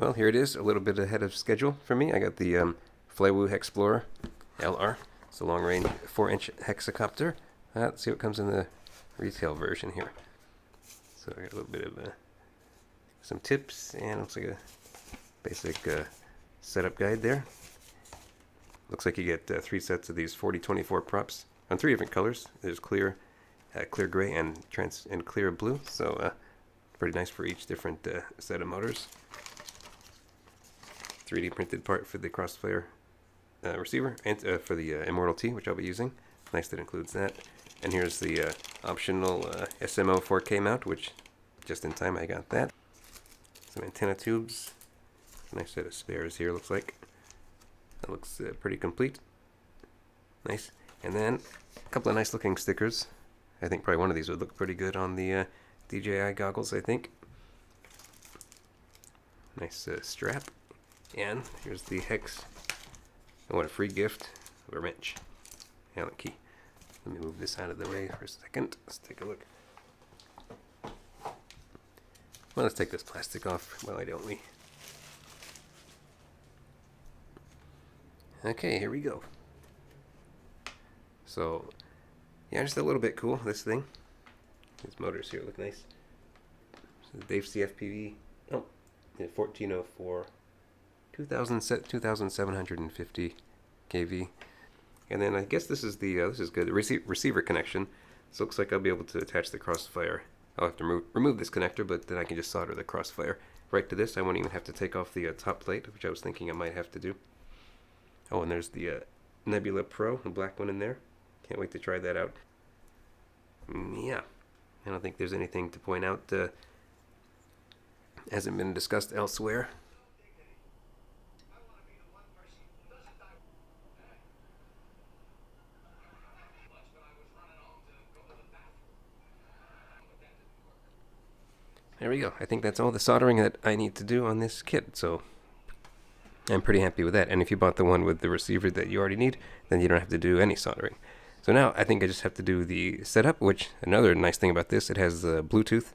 Well, here it is, a little bit ahead of schedule for me. I got the Flywoo Hexplorer LR. It's a long-range 4-inch hexacopter. Let's see what comes in the retail version here. So I got a little bit of some tips, and looks like a basic setup guide there. Looks like you get 3 sets of these 4024 props on 3 different colors. There's clear, clear gray, and clear blue. So pretty nice for each different set of motors. 3D printed part for the crossfire receiver, and for the Immortal T, which I'll be using. Nice that includes that. And here's the optional SMO 4K mount, which just in time I got that. Some antenna tubes. Nice set of spares here, looks like. That looks pretty complete. Nice. And then a couple of nice looking stickers. I think probably one of these would look pretty good on the DJI goggles, I think. Nice strap. And here's the Hex. Oh, what a free gift of a wrench. Allen key. Let me move this out of the way for a second. Let's take a look. Well, let's take this plastic off while I don't we. Okay, here we go. So, yeah, just a little bit cool, this thing. These motors here look nice. So Dave CFPV. Oh, yeah, 1404. 2750 kV. And then I guess this is the this is good. The receiver connection. So it looks like I'll be able to attach the crossfire. I'll have to remove this connector, but then I can just solder the crossfire right to this. I won't even have to take off the top plate, which I was thinking I might have to do. Oh, and there's the Nebula Pro, the black one in there. Can't wait to try that out. Yeah, I don't think there's anything to point out. Hasn't been discussed elsewhere. There we go. I think that's all the soldering that I need to do on this kit, so I'm pretty happy with that. And if you bought the one with the receiver that you already need, then you don't have to do any soldering. So now I think I just have to do the setup, which another nice thing about this, it has the Bluetooth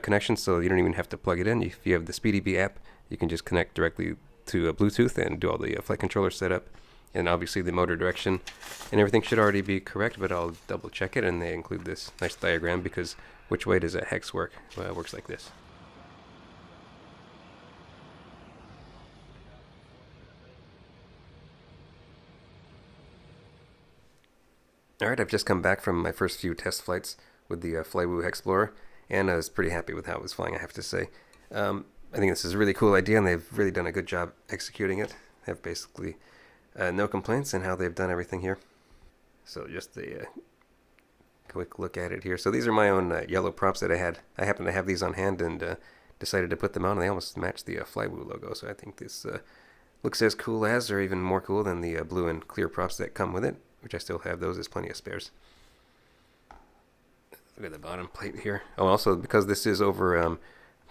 connection, so you don't even have to plug it in. If you have the SpeedyBee app, you can just connect directly to Bluetooth and do all the flight controller setup. And obviously the motor direction and everything should already be correct, but I'll double check it, and they include this nice diagram because which way does a hex work? Well, it works like this. Alright, I've just come back from my first few test flights with the Flywoo Hexplorer, and I was pretty happy with how it was flying, I have to say. I think this is a really cool idea, and they've really done a good job executing it. They have basically no complaints in how they've done everything here. So just a quick look at it here. So these are my own yellow props that I had. I happen to have these on hand and decided to put them on, and they almost match the Flywoo logo. So I think this looks as cool as, or even more cool than the blue and clear props that come with it, which I still have. Those, there's plenty of spares. Look at the bottom plate here. Oh, also because this is over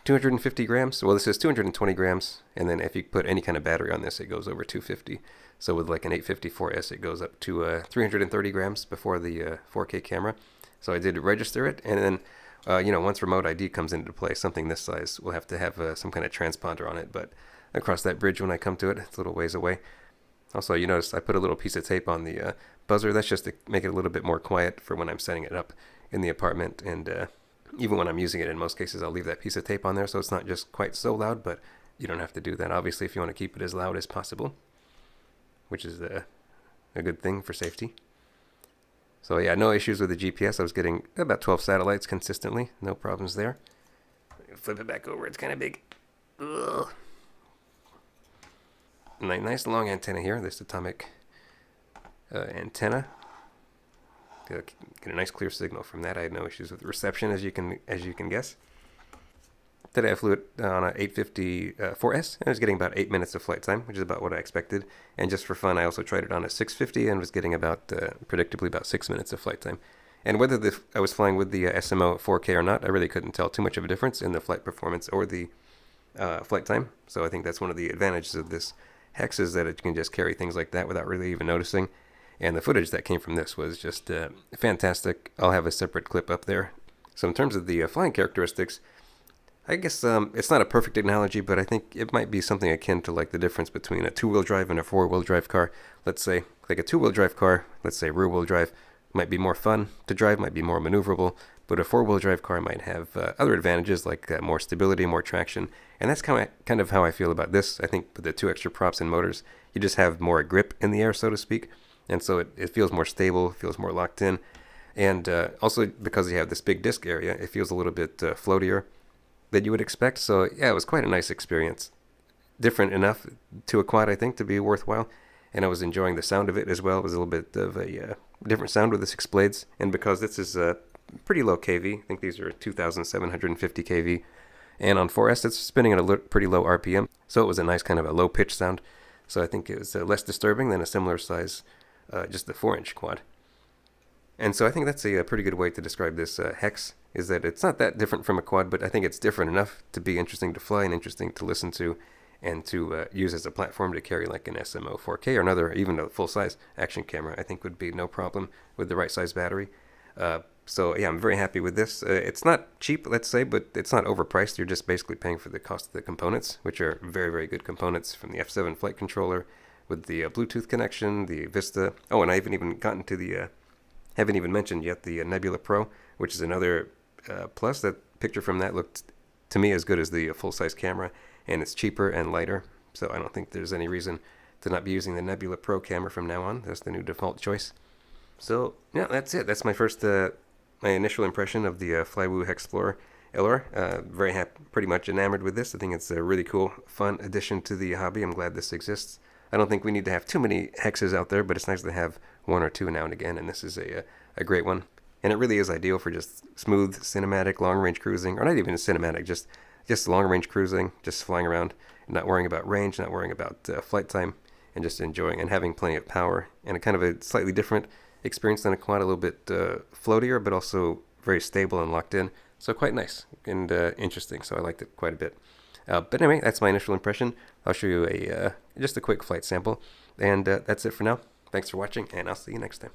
250 grams. Well, this is 220 grams, and then if you put any kind of battery on this, it goes over 250. So with like an 854S, it goes up to 330 grams before the 4K camera. So I did register it, and then once remote ID comes into play, something this size will have to have some kind of transponder on it. But I cross that bridge when I come to it. It's a little ways away. Also, you notice I put a little piece of tape on the buzzer. That's just to make it a little bit more quiet for when I'm setting it up in the apartment. And even when I'm using it, in most cases, I'll leave that piece of tape on there so it's not just quite so loud, but you don't have to do that, obviously, if you want to keep it as loud as possible, which is a good thing for safety. So yeah, no issues with the GPS. I was getting about 12 satellites consistently. No problems there. Flip it back over. It's kind of big. Ugh. Nice long antenna here. This atomic antenna. Get a nice clear signal from that. I had no issues with reception, as you can guess. Today I flew it on a 854S, and I was getting about 8 minutes of flight time, which is about what I expected. And just for fun, I also tried it on a 650 and was getting about, predictably, about 6 minutes of flight time. And whether I was flying with the SMO 4K or not, I really couldn't tell too much of a difference in the flight performance or the flight time. So I think that's one of the advantages of this Hex, is that it can just carry things like that without really even noticing. And the footage that came from this was just fantastic. I'll have a separate clip up there. So in terms of the flying characteristics, I guess it's not a perfect analogy, but I think it might be something akin to like the difference between a two-wheel drive and a four-wheel drive car. Let's say like a two-wheel drive car, let's say rear-wheel drive, might be more fun to drive, might be more maneuverable, but a four-wheel drive car might have other advantages like more stability, more traction, and that's kind of how I feel about this. I think with the two extra props and motors, you just have more grip in the air, so to speak, and so it feels more stable, feels more locked in, and also because you have this big disc area, it feels a little bit floatier than you would expect. So yeah, it was quite a nice experience. Different enough to a quad, I think, to be worthwhile. And I was enjoying the sound of it as well. It was a little bit of a different sound with the 6 blades. And because this is pretty low kV, I think these are 2,750 kV. And on 4S, it's spinning at a pretty low RPM. So it was a nice kind of a low pitch sound. So I think it was less disturbing than a similar size, just the 4-inch quad. And so I think that's a pretty good way to describe this Hex, is that it's not that different from a quad, but I think it's different enough to be interesting to fly and interesting to listen to and to use as a platform to carry like an SMO 4K or another, even a full-size action camera, I think would be no problem with the right size battery. So yeah, I'm very happy with this. It's not cheap, let's say, but it's not overpriced. You're just basically paying for the cost of the components, which are very, very good components, from the F7 flight controller with the Bluetooth connection, the Vista. Oh, and I haven't even gotten to the... haven't even mentioned yet the Nebula Pro, which is another plus. That picture from that looked to me as good as the full-size camera, and it's cheaper and lighter. So I don't think there's any reason to not be using the Nebula Pro camera from now on. That's the new default choice. So yeah, that's it. That's my first, my initial impression of the Flywoo Hexplorer LR. Very happy, pretty much enamored with this. I think it's a really cool, fun addition to the hobby. I'm glad this exists. I don't think we need to have too many hexes out there, but it's nice to have one or two now and again, and this is a great one. And it really is ideal for just smooth, cinematic, long-range cruising, or not even cinematic, just long-range cruising, just flying around, not worrying about range, not worrying about flight time, and just enjoying and having plenty of power. And a kind of a slightly different experience than a quad, a little bit floatier, but also very stable and locked in. So quite nice and interesting, so I liked it quite a bit. But anyway, that's my initial impression. I'll show you just a quick flight sample. And that's it for now. Thanks for watching, and I'll see you next time.